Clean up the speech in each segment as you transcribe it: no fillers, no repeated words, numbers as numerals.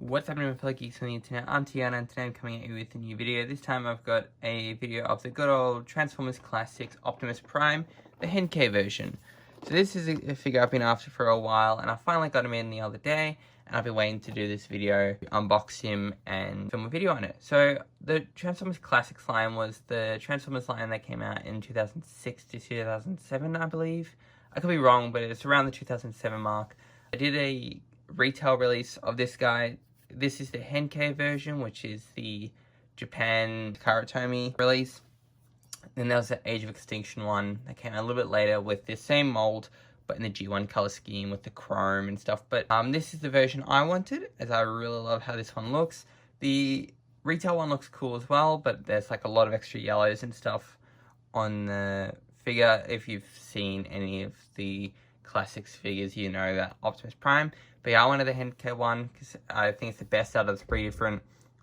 What's happening with fellow geeks on the internet? I'm Tiana and today I'm coming at you with a new video. This time I've got a video of the good old Transformers Classics Optimus Prime, the Henkei version. So this is a figure I've been after for a while and I finally got him in the other day and I've been waiting to do this video, unbox him and film a video on it. So the Transformers Classics line was the Transformers line that came out in 2006 to 2007, I believe. I could be wrong, but it's around the 2007 mark. I did a retail release of this guy. This is the Henkei version, which is the Japan Karatomi release. Then there was the Age of Extinction one that came out a little bit later with the same mold, but in the G1 color scheme with the chrome and stuff. But this is the version I wanted, as I really love how this one looks. The retail one looks cool as well, but there's like a lot of extra yellows and stuff on the figure. If you've seen any of the Classics figures, you know that Optimus Prime. But yeah, I wanted the Henkei one because I think it's the best out of the 3 different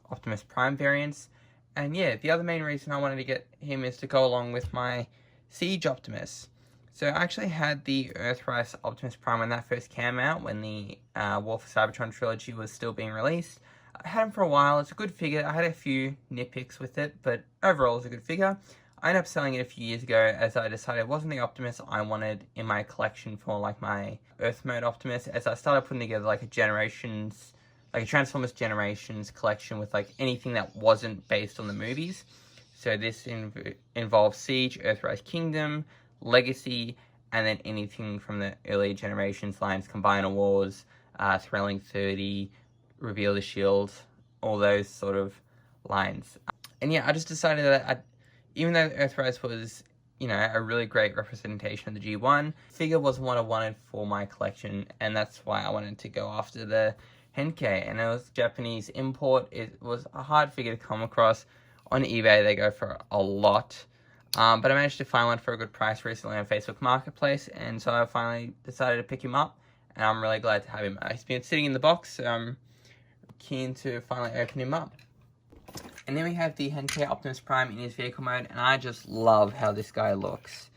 Optimus Prime variants. And yeah, the other main reason I wanted to get him is to go along with my Siege Optimus. So I actually had the Earthrise Optimus Prime when that first came out, when the War for Cybertron trilogy was still being released. I had him for a while. It's a good figure. I had a few nitpicks with it, but overall it's a good figure. I ended up selling it a few years ago as I decided it wasn't the Optimus I wanted in my collection for like my Earth mode Optimus, as I started putting together like a Transformers Generations collection with like anything that wasn't based on the movies. So this involves Siege, Earthrise Kingdom, Legacy, and then anything from the early Generations lines, Combiner Wars, Thrilling 30, Reveal the Shield, all those sort of lines. And yeah, I just decided that even though Earthrise was, you know, a really great representation of the G1, figure wasn't what I wanted for my collection, and that's why I wanted to go after the Henkei. And it was Japanese import. It was a hard figure to come across. On eBay, they go for a lot. But I managed to find one for a good price recently on Facebook Marketplace, and so I finally decided to pick him up, and I'm really glad to have him. He's been sitting in the box, so I'm keen to finally open him up. And then we have the Henkei Optimus Prime in his vehicle mode, and I just love how this guy looks.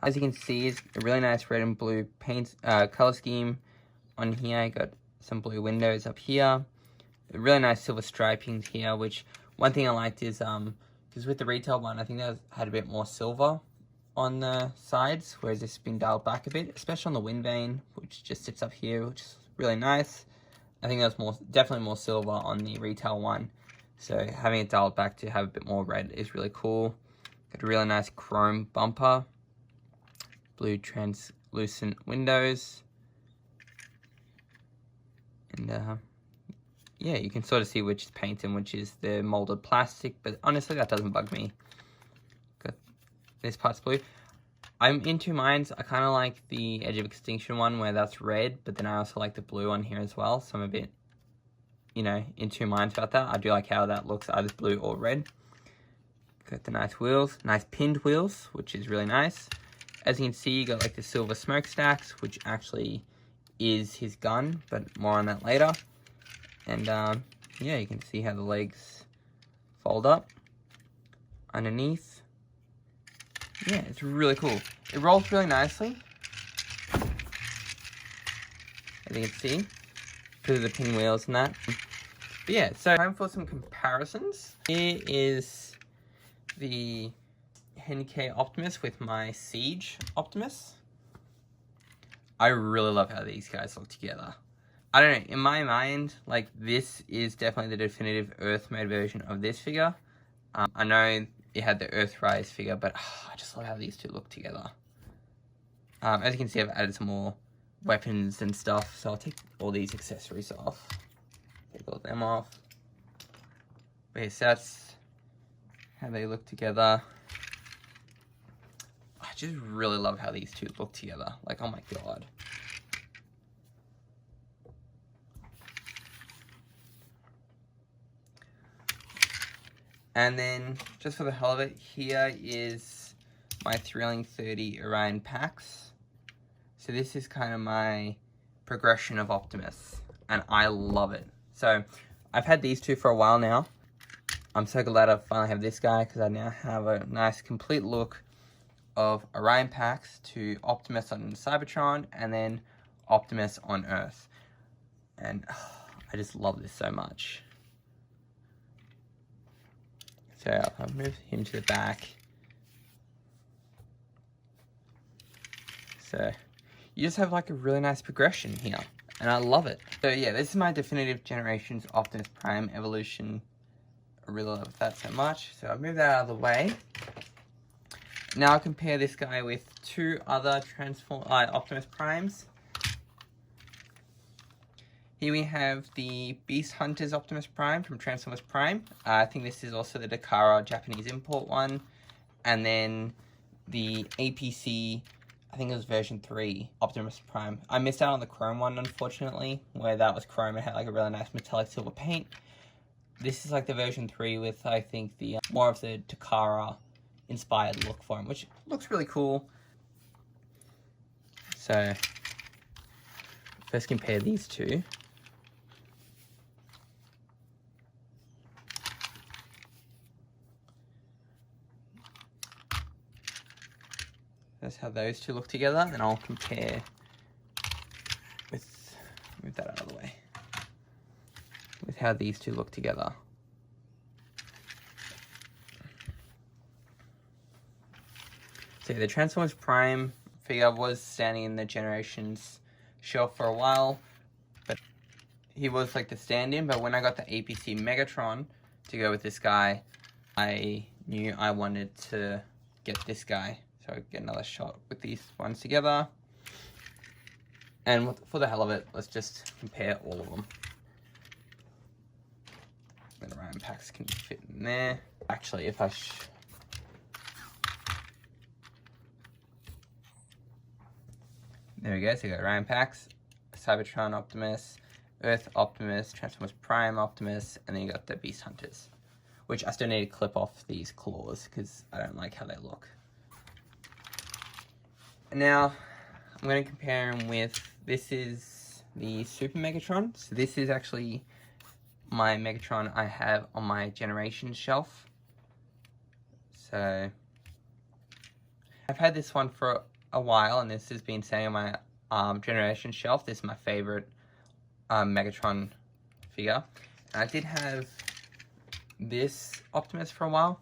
As you can see, it's a really nice red and blue paint color scheme on here. I got some blue windows up here. A really nice silver stripings here, which one thing I liked is, because with the retail one, I think that had a bit more silver on the sides, whereas this has been dialed back a bit, especially on the wind vane, which just sits up here, which is really nice. I think that was definitely more silver on the retail one. So having it dialed back to have a bit more red is really cool. Got a really nice chrome bumper. Blue translucent windows. And yeah, you can sort of see which is paint and which is the molded plastic. But honestly, that doesn't bug me. Got this part's blue. I'm in two minds. I kind of like the Edge of Extinction one where that's red. But then I also like the blue on here as well. So I'm a bit, you know, in two minds about that. I do like how that looks, either blue or red. Got the nice wheels, nice pinned wheels, which is really nice. As you can see, you got like the silver smokestacks, which actually is his gun, but more on that later. And yeah, you can see how the legs fold up underneath. Yeah, it's really cool. It rolls really nicely, as you can see, because of the pin wheels and that. But yeah, so time for some comparisons. Here is the Henkei Optimus with my Siege Optimus. I really love how these guys look together. I don't know, in my mind, like, this is definitely the definitive Earth mode version of this figure. I know it had the Earthrise figure, but I just love how these two look together. As you can see, I've added some more weapons and stuff, so I'll take all these accessories off. Take all them off. But yes, that's how they look together. I just really love how these two look together. Like, oh my god. And then, just for the hell of it, here is my Thrilling 30 Orion packs. So this is kind of my progression of Optimus, and I love it. So I've had these two for a while now. I'm so glad I finally have this guy, because I now have a nice complete look of Orion packs to Optimus on Cybertron, and then Optimus on Earth. And I just love this so much. So I'll move him to the back. So you just have like a really nice progression here, and I love it. So yeah, this is my definitive Generations Optimus Prime evolution. I really love that so much. So I'll move that out of the way. Now I'll compare this guy with two other Optimus Primes. Here we have the Beast Hunters Optimus Prime from Transformers Prime. I think this is also the Takara Japanese import one. And then the APC, I think it was version 3 Optimus Prime. I missed out on the chrome one, unfortunately, where that was chrome. It had like a really nice metallic silver paint. This is like the version 3 with, I think, the more of the Takara inspired look for him, which looks really cool. So first compare these two. That's how those two look together. Then I'll compare with, move that out of the way, with how these two look together. So the Transformers Prime figure was standing in the Generations shelf for a while, but he was like the stand-in. But when I got the APC Megatron to go with this guy, I knew I wanted to get this guy. So I get another shot with these ones together. And for the hell of it, let's just compare all of them. And the RAM packs can fit in there. Actually, if I there we go, so you got RAM packs, Cybertron Optimus, Earth Optimus, Transformers Prime Optimus, and then you got the Beast Hunters, which I still need to clip off these claws because I don't like how they look. And now I'm going to compare them with, this is the Super Megatron. So this is actually my Megatron I have on my Generations shelf. So I've had this one for a while, and this has been staying on my Generations shelf. This is my favorite Megatron figure. And I did have this Optimus for a while,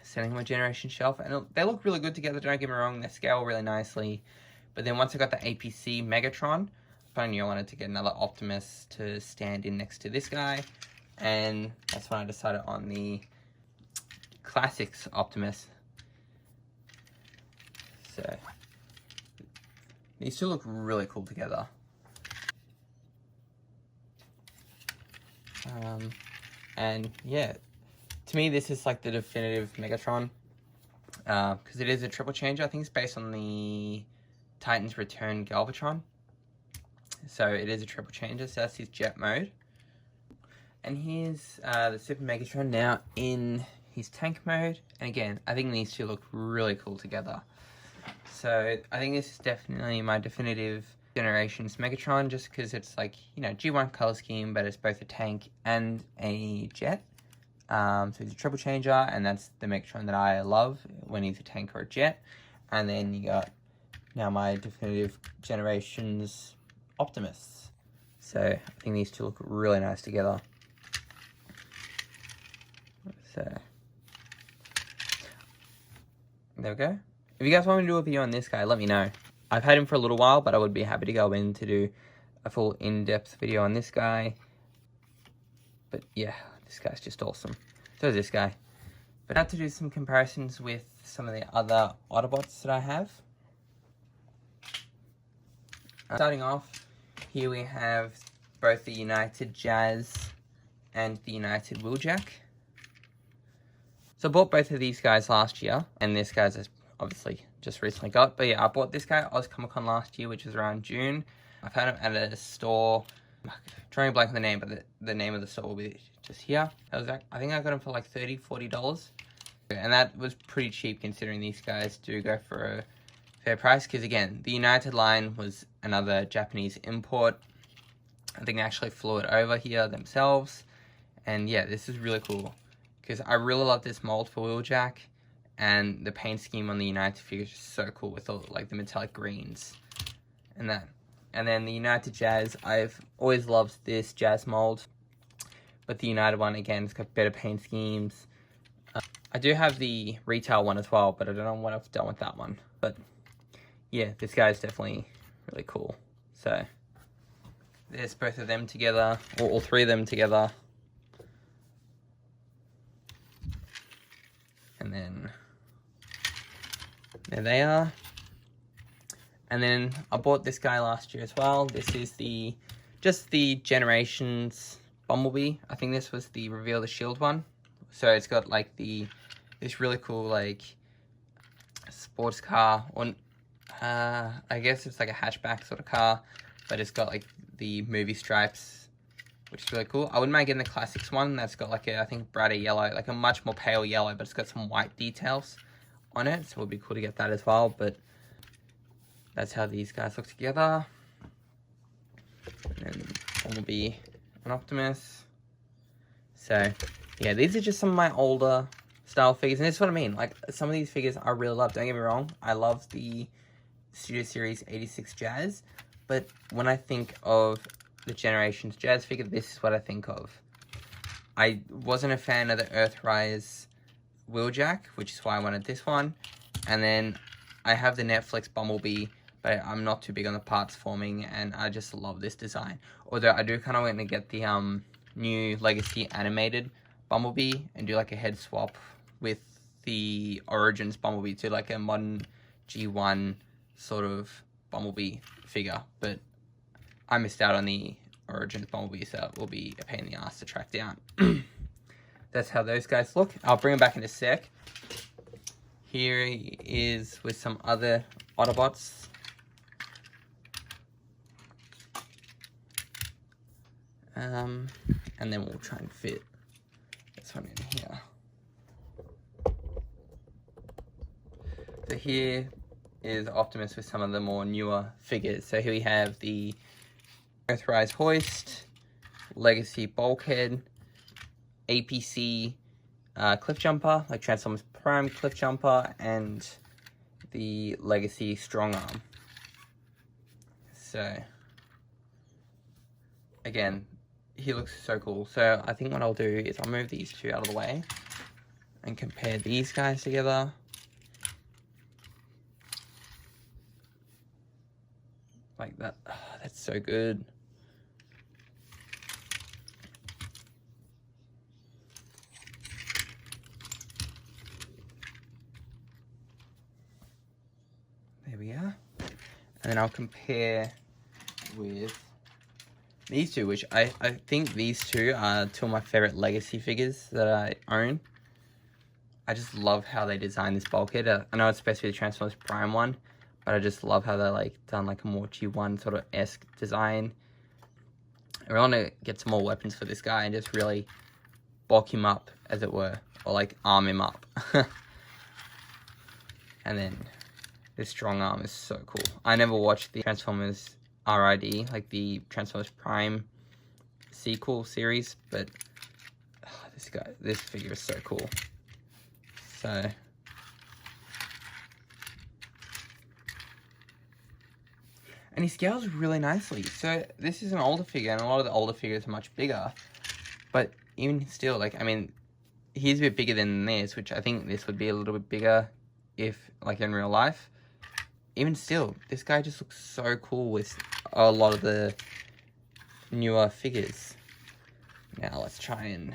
sitting on my Generation shelf, and they look really good together, don't get me wrong, they scale really nicely. But then once I got the APC Megatron, I knew I wanted to get another Optimus to stand in next to this guy, and that's when I decided on the Classics Optimus. So these two look really cool together. And yeah, to me this is like the definitive Megatron, because it is a triple changer. I think it's based on the Titans Return Galvatron. So it is a triple changer, so that's his jet mode. And here's the Super Megatron now in his tank mode. And again, I think these two look really cool together. So I think this is definitely my definitive Generations Megatron, just because it's like, you know, G1 color scheme, but it's both a tank and a jet. So he's a triple changer, and that's the Megatron that I love when he's a tank or a jet. And then you got now my definitive Generations Optimus. So I think these two look really nice together. So there we go. If you guys want me to do a video on this guy, let me know. I've had him for a little while, but I would be happy to go in to do a full in-depth video on this guy. But yeah, this guy's just awesome. So is this guy. But now to do some comparisons with some of the other Autobots that I have. Starting off, here we have both the United Jazz and the United Wheeljack. So I bought both of these guys last year, and this guy's obviously just recently got. But yeah, I bought this guy at Oz Comic Con last year, which was around June. I found him at a store. I'm drawing a blank on the name, but the name of the store will be just here. I think I got him for like $30, $40. And that was pretty cheap considering these guys do go for a fair price. Because again, the United line was another Japanese import. I think they actually flew it over here themselves. And yeah, this is really cool. Because I really love this mold for Wheeljack. And the paint scheme on the United figure is just so cool with all like the metallic greens and that. And then the United Jazz, I've always loved this Jazz mold, but the United one, again, it's got better paint schemes. I do have the retail one as well, but I don't know what I've done with that one. But yeah, this guy's definitely really cool. So there's both of them together, or all three of them together. And then there they are. And then I bought this guy last year as well. This is just the Generations Bumblebee. I think this was the Reveal the Shield one. So it's got like this really cool like sports car, or I guess it's like a hatchback sort of car, but it's got like the movie stripes, which is really cool. I wouldn't mind getting the Classics one. That's got like I think brighter yellow, like a much more pale yellow, but it's got some white details on it. So it would be cool to get that as well. But that's how these guys look together. And then Bumblebee and Optimus. So yeah, these are just some of my older style figures, and this is what I mean. Like, some of these figures I really love. Don't get me wrong, I love the Studio Series 86 Jazz, but when I think of the Generations Jazz figure, this is what I think of. I wasn't a fan of the Earthrise Wheeljack, which is why I wanted this one. And then I have the Netflix Bumblebee, but I'm not too big on the parts forming, and I just love this design. Although I do kind of want to get the new Legacy animated Bumblebee and do like a head swap with the Origins Bumblebee to like a modern G1 sort of Bumblebee figure. But I missed out on the Origins Bumblebee, so it will be a pain in the ass to track down. That's how those guys look. I'll bring them back in a sec. Here he is with some other Autobots. And then we'll try and fit this one in here. So here is Optimus with some of the more newer figures. So here we have the Earthrise Hoist, Legacy Bulkhead, APC Cliff Jumper, like Transformers Prime Cliff Jumper, and the Legacy Strong Arm. So again, he looks so cool. So I think what I'll do is I'll move these two out of the way and compare these guys together. Like that. Oh, that's so good. There we are. And then I'll compare with these two, which I think these two are two of my favorite Legacy figures that I own. I just love how they designed this bulkhead. I know it's supposed to be the Transformers Prime one, but I just love how they like done like a more G1 sort of esque design. I want to get some more weapons for this guy and just really bulk him up, as it were, or like arm him up. And then this strong arm is so cool. I never watched the Transformers RID, like the Transformers Prime sequel series, but this figure is so cool. So and he scales really nicely. So this is an older figure, and a lot of the older figures are much bigger, but even still, like, I mean, he's a bit bigger than this, which I think this would be a little bit bigger if like in real life. Even still, this guy just looks so cool with a lot of the newer figures. Now let's try and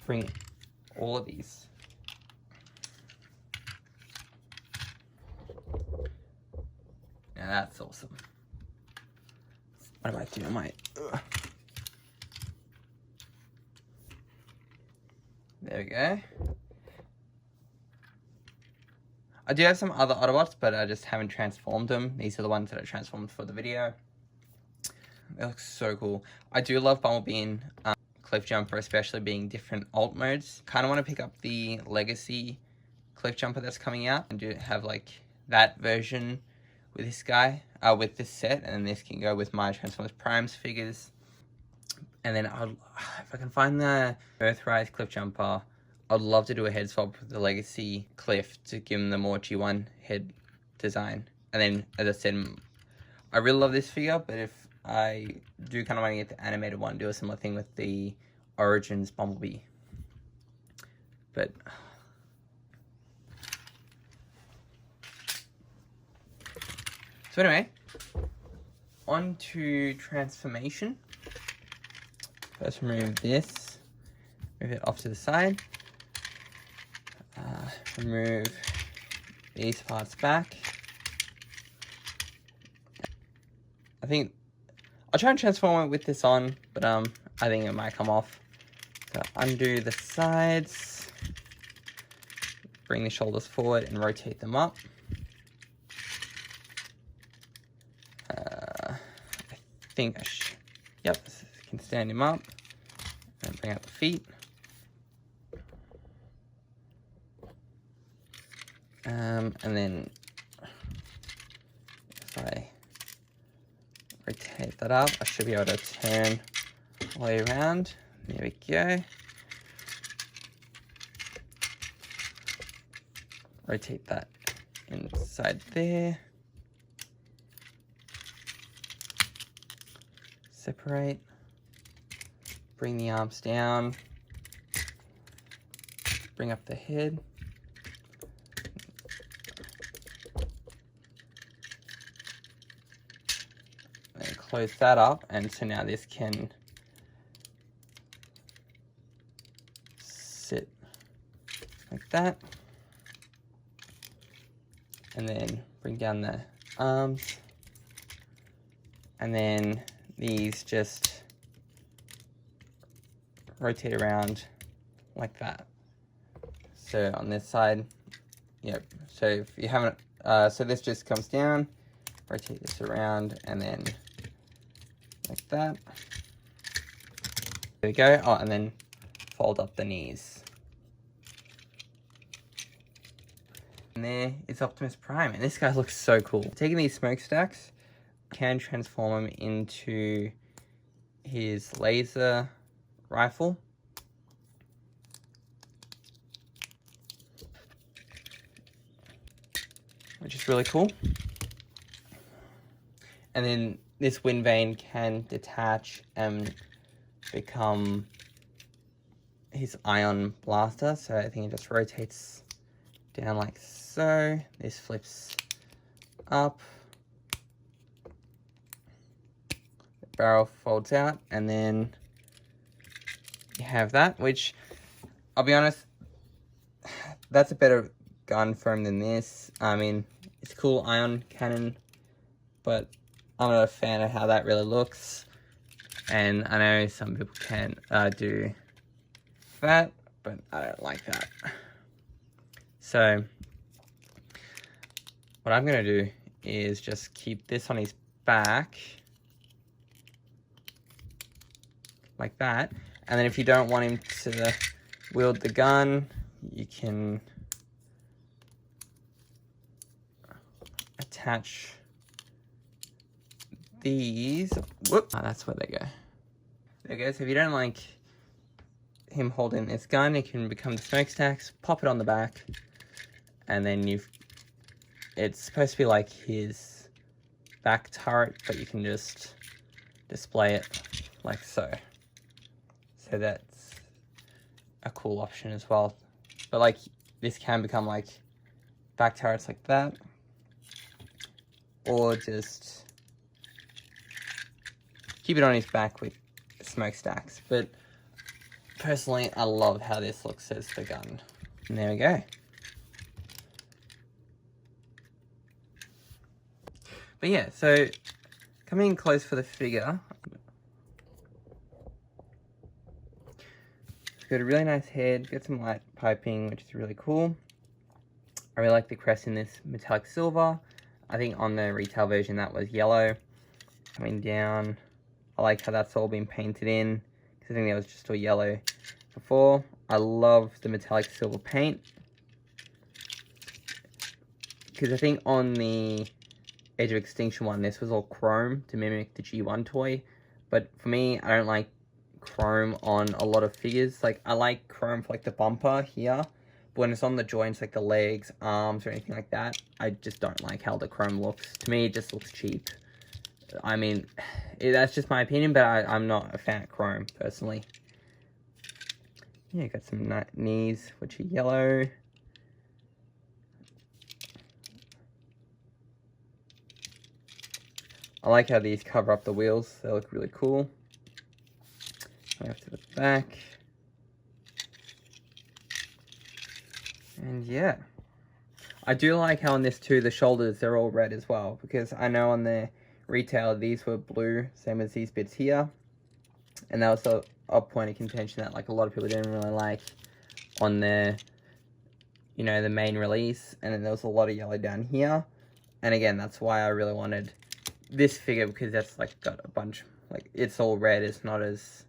bring all of these. Now that's awesome. What do I do? I might... There we go. I do have some other Autobots, but I just haven't transformed them. These are the ones that I transformed for the video. They look so cool. I do love Bumblebee and Cliff Jumper, especially being different alt modes. Kind of want to pick up the Legacy Cliff Jumper that's coming out and do have like that version with this guy, with this set, and then this can go with my Transformers Primes figures. And then if I can find the Earthrise Cliff Jumper, I'd love to do a head swap with the Legacy Cliff to give him the more G1 head design. And then, as I said, I really love this figure, but if I do kind of want to get the animated one, do a similar thing with the Origins Bumblebee. But so anyway, on to transformation. First remove this, move it off to the side, remove these parts back. I think I'll try and transform it with this on, but I think it might come off. So undo the sides, bring the shoulders forward and rotate them up. I think yep, can stand him up and bring out the feet. And then if I rotate that up, I should be able to turn all the way around. There we go. Rotate that inside there. Separate. Bring the arms down. Bring up the head. And close that up, and so now this can sit like that. And then bring down the arms. And then these just rotate around like that. So on this side, yep. So if you haven't, so this just comes down, rotate this around, and then like that. There we go. Oh, and then fold up the knees. And there is Optimus Prime, and this guy looks so cool. Taking these smokestacks, can transform him into his laser rifle. Which is really cool. And then this wind vane can detach and become his ion blaster. So I think it just rotates down like so. This flips up. The barrel folds out, and then you have that, which I'll be honest, that's a better gun for him than this. I mean, it's a cool ion cannon, but I'm not a fan of how that really looks. And I know some people can do that, but I don't like that. So what I'm going to do is just keep this on his back like that. And then if you don't want him to wield the gun, you can attach these. Whoop. Oh, that's where they go. There you go. So if you don't like him holding this gun, it can become the smokestacks. Pop it on the back, and then it's supposed to be like his back turret, but you can just display it like so. So that's a cool option as well. But like this can become like back turrets like that, or just keep it on his back with smokestacks. But personally, I love how this looks as the gun. And there we go. But yeah, so coming in close for the figure, it's got a really nice head, got some light piping, which is really cool. I really like the crest in this metallic silver. I think on the retail version that was yellow. Coming down, I like how that's all been painted in, because I think that was just all yellow before. I love the metallic silver paint, because I think on the Age of Extinction one, this was all chrome to mimic the G1 toy. But for me, I don't like chrome on a lot of figures. Like, I like chrome for like the bumper here, when it's on the joints, like the legs, arms, or anything like that, I just don't like how the chrome looks. To me, it just looks cheap. I mean, that's just my opinion, but I'm not a fan of chrome, personally. Yeah, got some knees, which are yellow. I like how these cover up the wheels. They look really cool. Over to the back. And yeah. I do like how on this too, the shoulders, they're all red as well. Because I know on the retail, these were blue, same as these bits here. And that was a point of contention that like a lot of people didn't really like on the, you know, the main release. And then there was a lot of yellow down here. And again, that's why I really wanted this figure, because that's like got a bunch, like it's all red. It's not as,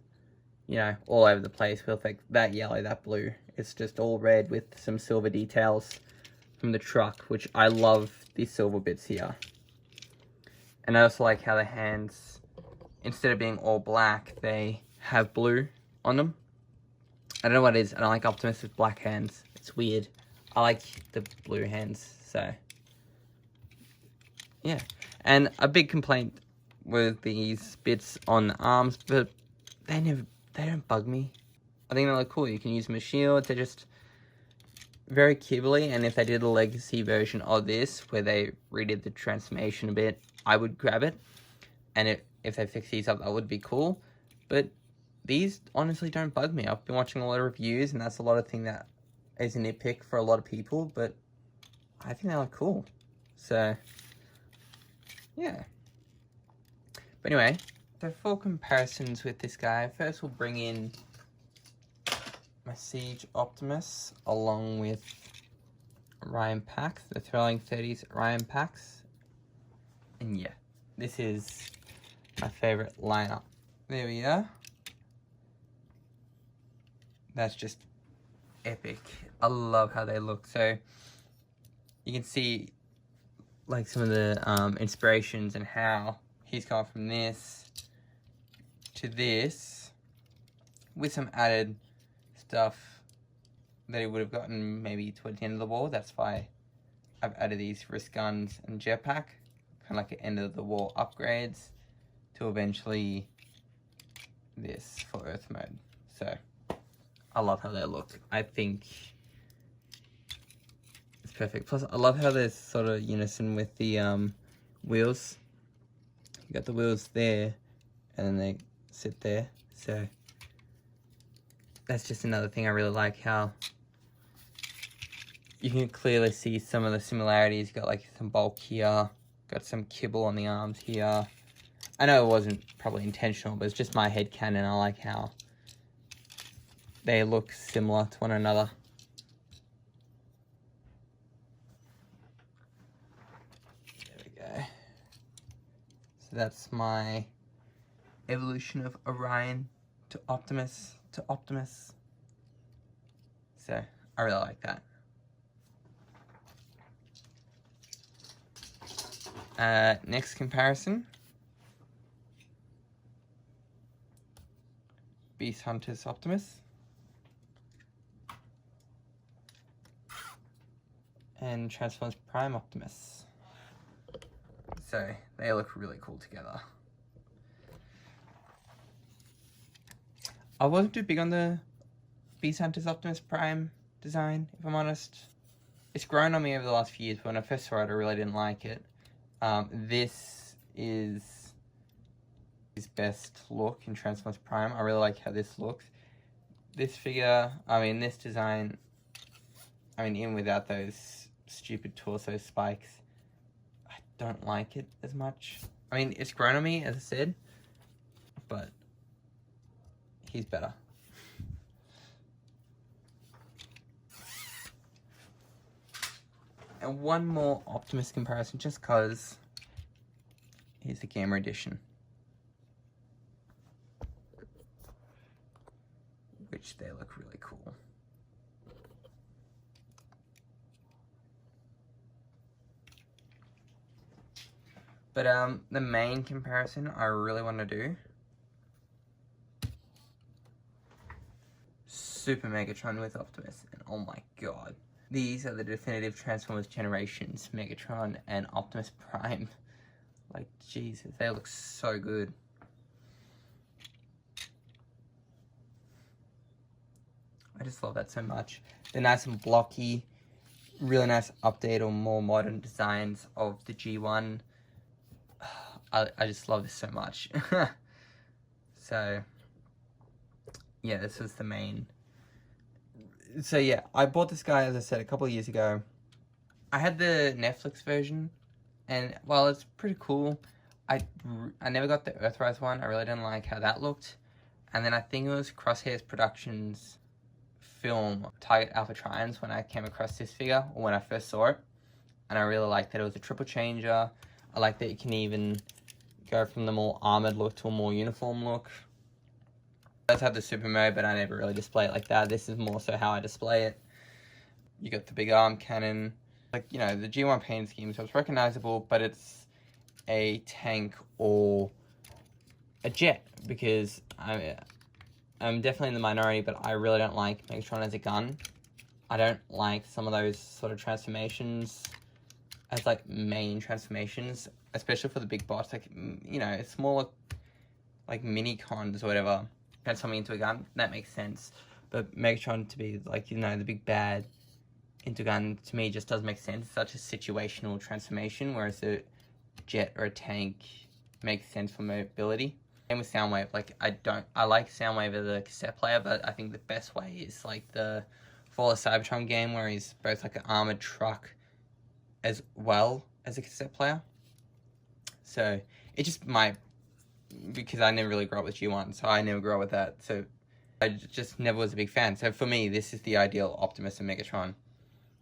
you know, all over the place with like that yellow, that blue. It's just all red with some silver details from the truck, which I love these silver bits here. And I also like how the hands, instead of being all black, they have blue on them. I don't know what it is. I don't like Optimus with black hands. It's weird. I like the blue hands, so yeah. And a big complaint with these bits on the arms, but they don't bug me. I think they look cool. You can use them as shields. They're just very kibbly, and if they did a legacy version of this, where they redid the transformation a bit, I would grab it. And if they fix these up, that would be cool. But these honestly don't bug me. I've been watching a lot of reviews, and that's a lot of thing that is a nitpick for a lot of people, but I think they look cool. So, yeah. But anyway, so for comparisons with this guy, first we'll bring in my Siege Optimus along with Ryan packs, the Thrilling 30s Ryan packs. And yeah, this is my favorite lineup. There we are. That's just epic. I love how they look. So you can see like some of the inspirations and how he's gone from this to this with some added stuff that he would have gotten maybe towards the end of the war. That's why I've added these wrist guns and jetpack, kind of like an end of the war upgrades to eventually this for Earth mode. So I love how they look. I think it's perfect. Plus I love how they're sort of unison with the wheels. You got the wheels there and then they sit there. So that's just another thing I really like, how you can clearly see some of the similarities. You got like some bulk here, got some kibble on the arms here. I know it wasn't probably intentional, but it's just my headcanon. I like how they look similar to one another. There we go. So that's my evolution of Orion to Optimus. So I really like that. Next comparison, Beast Hunters Optimus and Transformers Prime Optimus. So they look really cool together. I wasn't too big on the Beast Hunters Optimus Prime design, if I'm honest. It's grown on me over the last few years, but when I first saw it, I really didn't like it. This is his best look in Transformers Prime. I really like how this looks. This figure, I mean, this design, I mean, even without those stupid torso spikes, I don't like it as much. I mean, it's grown on me, as I said, but he's better. And one more Optimus comparison, just cause here's the Gamer Edition, which they look really cool. But the main comparison I really want to do, Super Megatron with Optimus, and oh my god. These are the definitive Transformers generations, Megatron and Optimus Prime. Like, Jesus, they look so good. I just love that so much. They're nice and blocky. Really nice update or more modern designs of the G1. I just love this so much. So, yeah, this was the main. So, yeah, I bought this guy, as I said, a couple of years ago. I had the Netflix version, and while it's pretty cool, I never got the Earthrise one. I really didn't like how that looked. And then I think it was Crosshairs Productions film Target Alpha Trions when I came across this figure, or when I first saw it. And I really liked that it was a triple changer. I like that you can even go from the more armored look to a more uniform look. It does have the super mode, but I never really display it like that. This is more so how I display it. You got the big arm cannon. Like, you know, the G1 paint scheme, so it's recognizable, but it's a tank or a jet, because I'm definitely in the minority, but I really don't like Megatron as a gun. I don't like some of those sort of transformations as, like, main transformations, especially for the big boss. Like, you know, it's more like mini cons or whatever. Transforming into a gun, that makes sense. But Megatron to be, like, you know, the big bad into a gun, to me, just doesn't make sense. It's such a situational transformation, whereas a jet or a tank makes sense for mobility. Same with Soundwave. Like, I like Soundwave as a cassette player, but I think the best way is like the Fall of Cybertron game, where he's both like an armored truck as well as a cassette player. So it just might, because I never really grew up with G1, so I never grew up with that. So I just never was a big fan. So for me, this is the ideal Optimus and Megatron.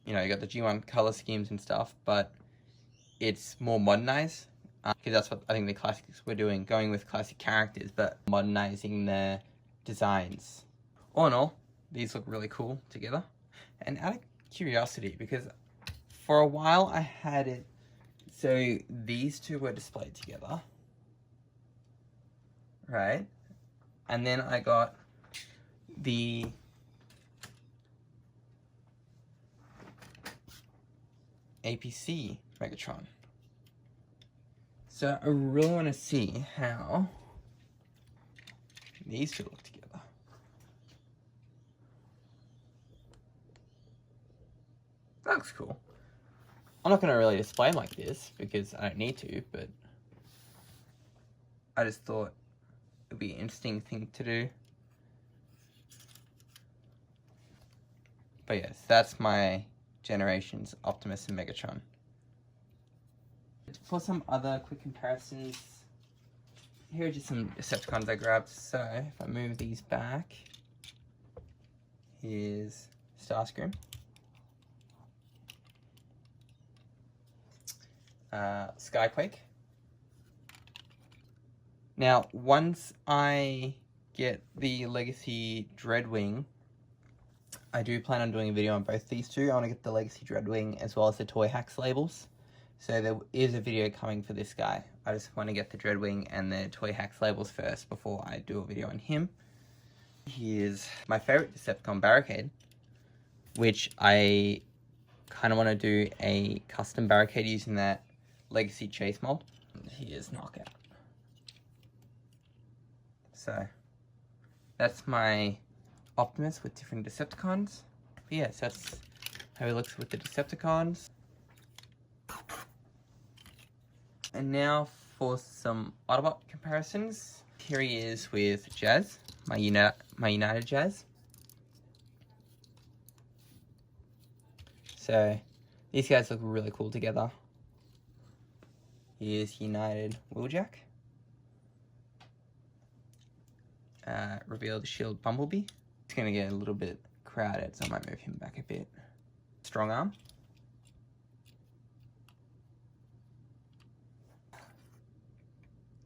You know, you got the G1 color schemes and stuff, but it's more modernized. Because that's what I think the classics were doing, going with classic characters, but modernizing their designs. All in all, these look really cool together. And out of curiosity, because for a while I had it, so these two were displayed together, right? And then I got the APC Megatron. So I really want to see how these two look together. That looks cool. I'm not going to really display them like this because I don't need to, but I just thought it would be an interesting thing to do. But yes, that's my generations, Optimus and Megatron. For some other quick comparisons, here are just some Decepticons I grabbed. So if I move these back, here's Starscream, Skyquake. Now, once I get the Legacy Dreadwing, I do plan on doing a video on both these two. I want to get the Legacy Dreadwing as well as the Toy Hacks labels. So there is a video coming for this guy. I just want to get the Dreadwing and the Toy Hacks labels first before I do a video on him. Here's my favorite Decepticon, Barricade, which I kind of want to do a custom Barricade using that Legacy Chase mold. Here's Knockout. So that's my Optimus with different Decepticons. But yeah, so that's how he looks with the Decepticons. And now for some Autobot comparisons. Here he is with Jazz, my United Jazz. So these guys look really cool together. Here's United Wheeljack. Reveal the Shield Bumblebee. It's going to get a little bit crowded, so I might move him back a bit. Strong Arm.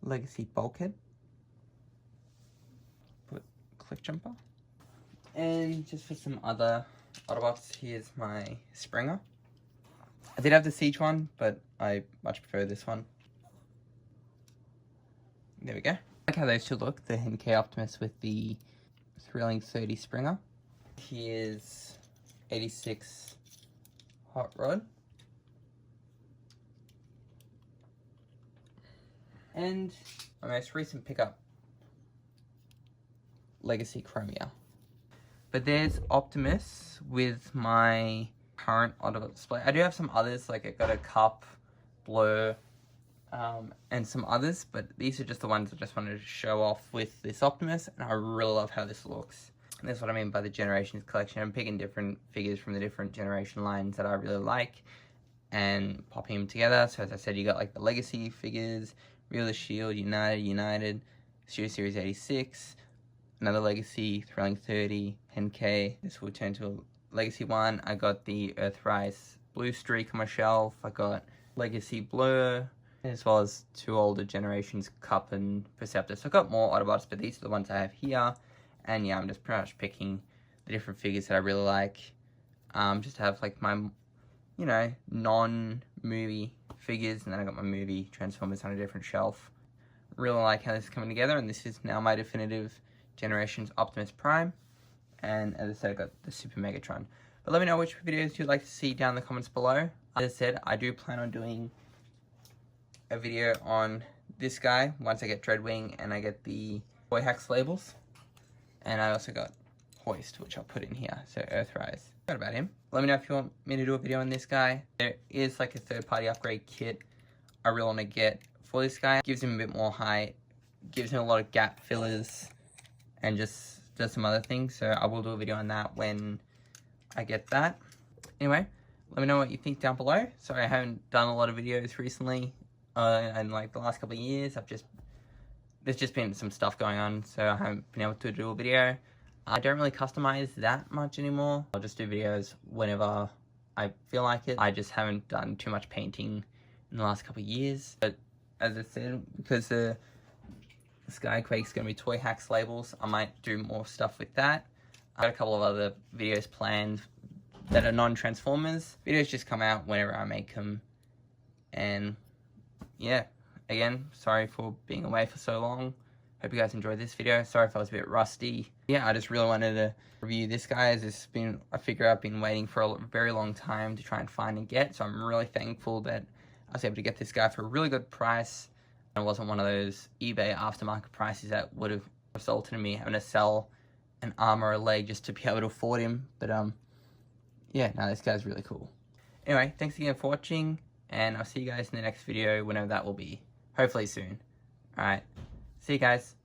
Legacy Bulkhead. Put Cliff Jumper. And just for some other Autobots, here's my Springer. I did have the Siege one, but I much prefer this one. There we go. I like how those two look, the Henkei Optimus with the Thrilling 30 Springer. Here's 86 Hot Rod. And my most recent pickup, Legacy Chromia. But there's Optimus with my current Autobot display. I do have some others, like I got a Cup, Blur, and some others, but these are just the ones I just wanted to show off with this Optimus, and I really love how this looks. And that's what I mean by the Generations collection. I'm picking different figures from the different generation lines that I really like and popping them together. So as I said, you got like the Legacy figures, Real the Shield, United, Studio Series 86, another Legacy, Thrilling 30, Henkei. This will turn to a Legacy one. I got the Earthrise Blue Streak on my shelf. I got Legacy Blur, as well as two older generations, Cup and Perceptor. So I've got more Autobots, but these are the ones I have here. And yeah, I'm just pretty much picking the different figures that I really like. Just to have like my, you know, non-movie figures, and then I got my movie Transformers on a different shelf. Really like how this is coming together, and this is now my definitive Generations Optimus Prime. And as I said, I got the Super Megatron. But let me know which videos you'd like to see down in the comments below. As I said, I do plan on doing a video on this guy once I get Dreadwing and I get the Toy Hacks labels. And I also got Hoist, which I'll put in here, so Earthrise. Forgot about him. Let me know if you want me to do a video on this guy. There is like a third-party upgrade kit I really want to get for this guy. Gives him a bit more height, gives him a lot of gap fillers, and just does some other things. So I will do a video on that when I get that. Anyway, let me know what you think down below. Sorry I haven't done a lot of videos recently, and like the last couple of years. There's just been some stuff going on, so I haven't been able to do a video. I don't really customize that much anymore. I'll just do videos whenever I feel like it. I just haven't done too much painting in the last couple of years. But as I said, because the Skyquake's going to be Toy Hacks labels, I might do more stuff with that. I've got a couple of other videos planned that are non-Transformers. Videos just come out whenever I make them. And yeah. Again, sorry for being away for so long. Hope you guys enjoyed this video. Sorry if I was a bit rusty. Yeah, I just really wanted to review this guy, as it's been a figure I've been waiting for a very long time to try and find and get. So I'm really thankful that I was able to get this guy for a really good price. It wasn't one of those eBay aftermarket prices that would have resulted in me having to sell an arm or a leg just to be able to afford him. But yeah, no, this guy's really cool. Anyway, thanks again for watching, and I'll see you guys in the next video, whenever that will be. Hopefully soon. Alright. See you guys.